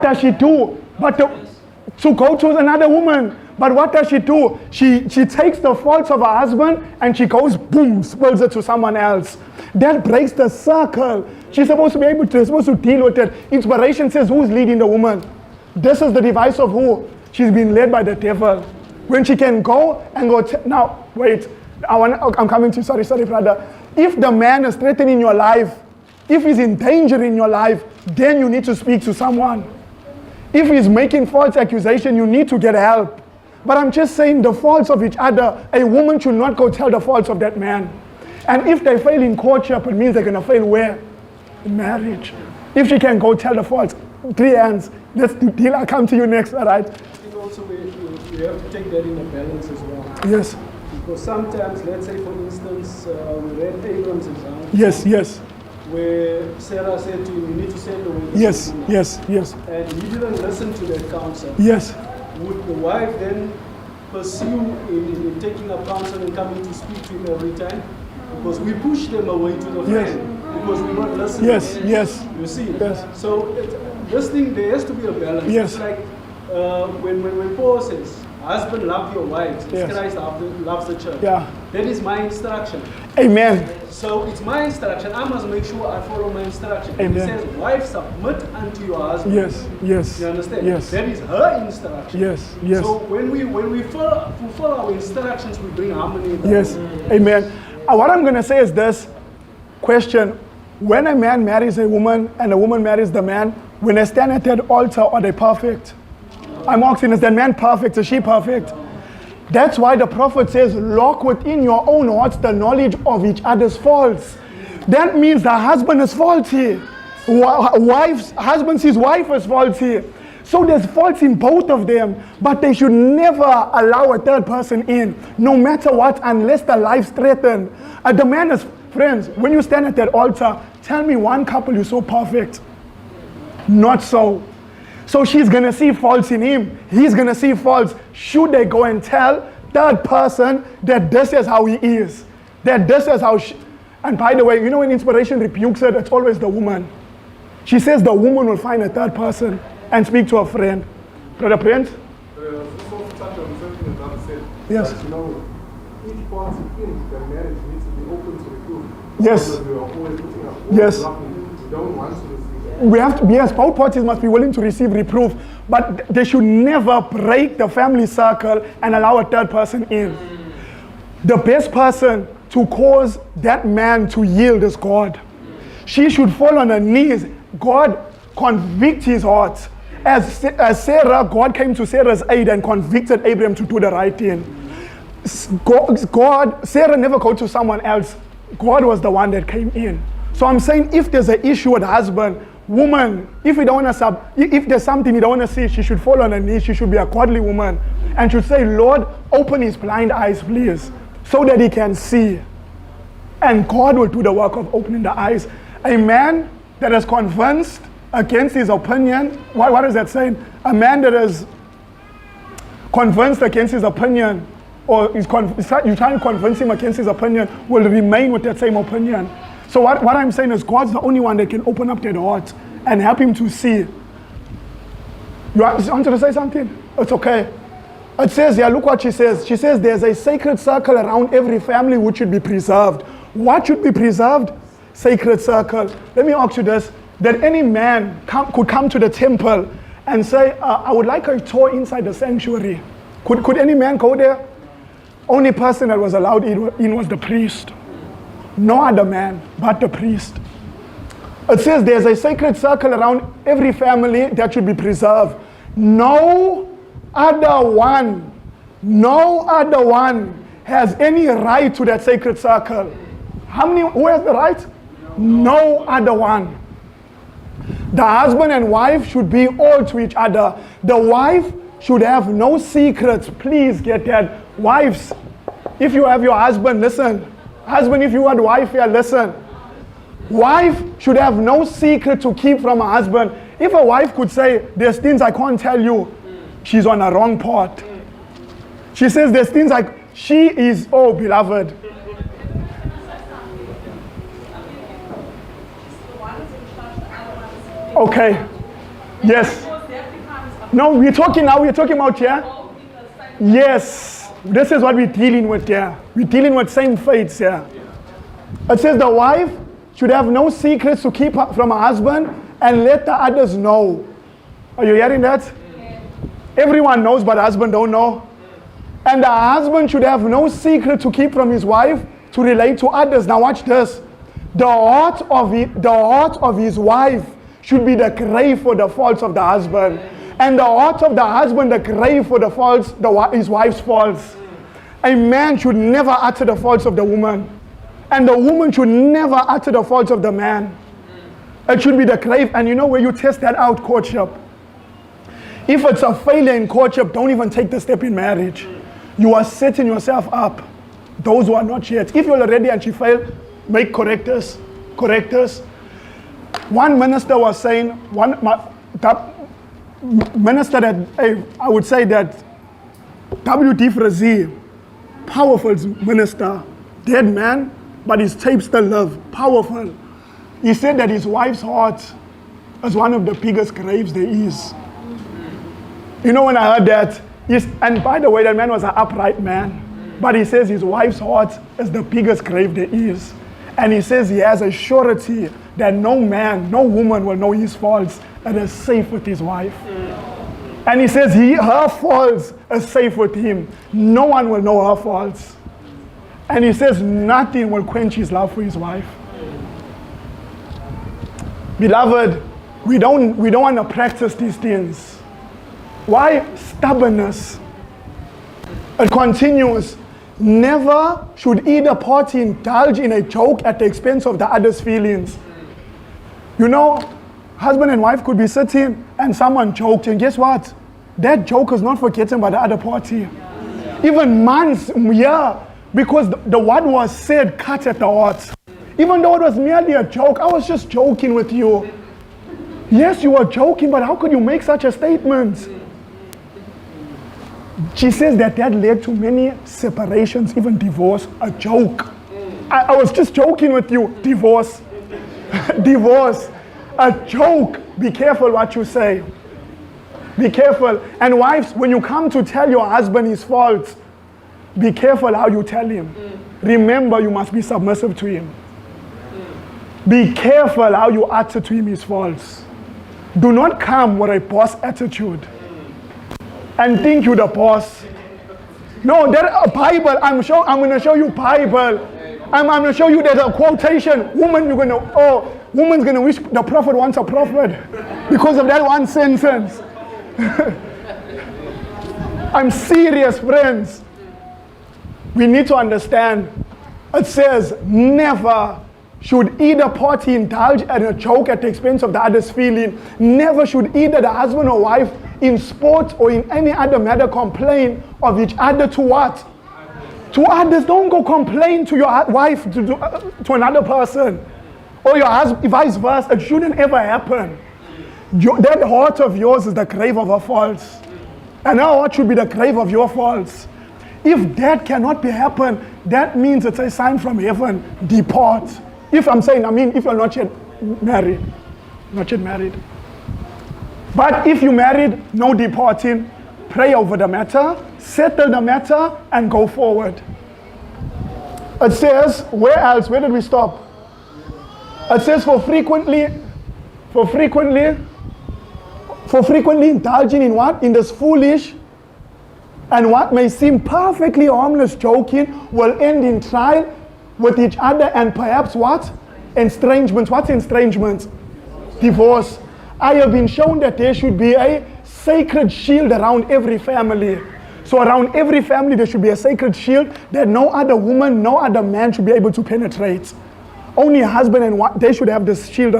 does she do? But to go to another woman. But what does she do? She takes the faults of her husband and she goes, boom, spills it to someone else. That breaks the circle. She's supposed to deal with it. Inspiration says, who's leading the woman? This is the device of who? She's been led by the devil. When she can go and go, now, wait, I'm coming to you, sorry, brother. If the man is threatening your life, if he's in danger in your life, then you need to speak to someone. If he's making false accusation, you need to get help. But I'm just saying the faults of each other, a woman should not go tell the faults of that man. And if they fail in courtship, it means they're going to fail where? In marriage. If she can go tell the faults, 3 hands, let's deal, I'll come to you next, all right? I think also we have to take that in a balance as well. Yes. Because sometimes, let's say for instance, we read Abram's example. Yes. Where Sarah said to him, you need to send away. Yes. And he didn't listen to that counsel. Yes. Would the wife then pursue in taking up counsel and coming to speak to him every time? Because we push them away to the friend. Because we're not listening. Yes. You see? Yes. So this thing, there has to be a balance. Yes. It's like when Paul says, husband, love your wives. Yes. Christ loves the church. Yeah. That is my instruction. Amen. So it's my instruction. I must make sure I follow my instruction. Amen. He says, wife, submit unto your husband. Yes. You understand? Yes. That is her instruction. Yes. So when we fulfill our instructions, we bring harmony. Yes. Amen. What I'm going to say is this question. When a man marries a woman and a woman marries the man, when they stand at that altar, are they perfect? I'm asking, is that man perfect? Is she perfect? That's why the prophet says, lock within your own hearts the knowledge of each other's faults. That means the husband is faulty. Husband sees wife as faulty. So there's faults in both of them, but they should never allow a third person in, no matter what, unless the life's threatened. The man is, friends, when you stand at that altar, tell me one couple you saw perfect. Not so. So she's going to see faults in him. He's going to see faults. Should they go and tell that person that this is how he is? That this is how she... And by the way, you know when inspiration rebukes it, it's always the woman. She says the woman will find a third person and speak to a friend. Brother Prince? Yes. But, you know, each party in the marriage needs to be open to reproof. Yes. Because we are always putting up Yes. We don't want to receive. We have to, yes, both parties must be willing to receive reproof, but they should never break the family circle and allow a third person in. The best person to cause that man to yield is God. She should fall on her knees. God convict his heart. As Sarah, God came to Sarah's aid and convicted Abraham to do the right thing. Sarah never go to someone else. God was the one that came in. So I'm saying if there's an issue with husband, woman, if there's something you don't want to see, she should fall on her knees. She should be a godly woman and should say, Lord, open his blind eyes, please, so that he can see. And God will do the work of opening the eyes. A man that is convinced against his opinion, what is that saying? A man that is convinced against his opinion, or you're trying to convince him against his opinion, will remain with that same opinion. So what I'm saying is God's the only one that can open up that heart and help him to see. You want to say something? It's okay. It says, yeah, look what she says. She says there's a sacred circle around every family which should be preserved. What should be preserved? Sacred circle. Let me ask you this. That any man could come to the temple and say, I would like a tour inside the sanctuary. Could any man go there? Only person that was allowed in was the priest. No other man but the priest. It says there's a sacred circle around every family that should be preserved. No other one has any right to that sacred circle. Who has the right? No other one. The husband and wife should be all to each other. The wife should have no secrets. Please get that. Wives, if you have your husband, listen. Husband, if you had wife here, listen. Wife should have no secret to keep from her husband. If a wife could say, there's things I can't tell you, she's on a wrong path. She says there's things like, she is, oh beloved. Okay. Yes. No, we're talking about here. Yes, this is what we're dealing with here. We're dealing with same faiths here. It says the wife should have no secrets to keep from her husband and let the others know. Are you hearing that? Everyone knows, but the husband don't know. And the husband should have no secret to keep from his wife to relate to others. Now watch this. The heart of his wife should be the grave for the faults of the husband. And the heart of the husband, the grave for the faults, his wife's faults. A man should never utter the faults of the woman. And the woman should never utter the faults of the man. It should be the grave. And you know where you test that out? Courtship. If it's a failure in courtship, don't even take the step in marriage. You are setting yourself up. Those who are not yet. If you're already and she failed, make correctors. One minister was saying, that minister that, I would say that W.D. Frazee, powerful minister, dead man, but his tapes still live, powerful. He said that his wife's heart is one of the biggest graves there is. You know, when I heard that, and by the way, that man was an upright man, but he says his wife's heart is the biggest grave there is. And he says he has a surety that no man, no woman will know his faults and is safe with his wife. And he says her faults are safe with him. No one will know her faults. And he says nothing will quench his love for his wife. Beloved, we don't want to practice these things. Why? Stubbornness. It continues. Never should either party indulge in a joke at the expense of the other's feelings. You know, husband and wife could be sitting and someone joked, and guess what? That joke is not forgotten by the other party. Even months, because the what was said cut at the heart. Even though it was merely a joke, I was just joking with you. Yes, you were joking, but how could you make such a statement? She says that led to many separations, even divorce, a joke. I was just joking with you. Divorce. Divorce. A joke. Be careful what you say. Be careful. And wives, when you come to tell your husband his faults, be careful how you tell him. Remember, you must be submissive to him. Be careful how you utter to him his faults. Do not come with a boss attitude and think you're the boss. No, there's a Bible. I'm going to show you Bible. I'm going to show you there's a quotation. Woman's going to wish the prophet wants a prophet because of that one sentence. I'm serious, friends. We need to understand. It says, never should either party indulge in a joke at the expense of the other's feeling. Never should either the husband or wife in sport or in any other matter complain of each other to what? To others. Don't go complain to your wife to another person. Or your husband, vice versa. It shouldn't ever happen. That heart of yours is the grave of her faults. And our heart should be the grave of your faults. If that cannot be happen, that means it's a sign from heaven. Depart. If you're not yet married. Not yet married. But if you married, no departing. Pray over the matter, settle the matter, and go forward. It says, where else? Where did we stop? It says for frequently indulging in what? In this foolish and what may seem perfectly harmless joking will end in trial with each other and perhaps what? Estrangement. What's estrangement? Divorce. I have been shown that there should be a sacred shield around every family. So around every family there should be a sacred shield that no other woman, no other man should be able to penetrate. Only a husband and wife, they should have this shield around.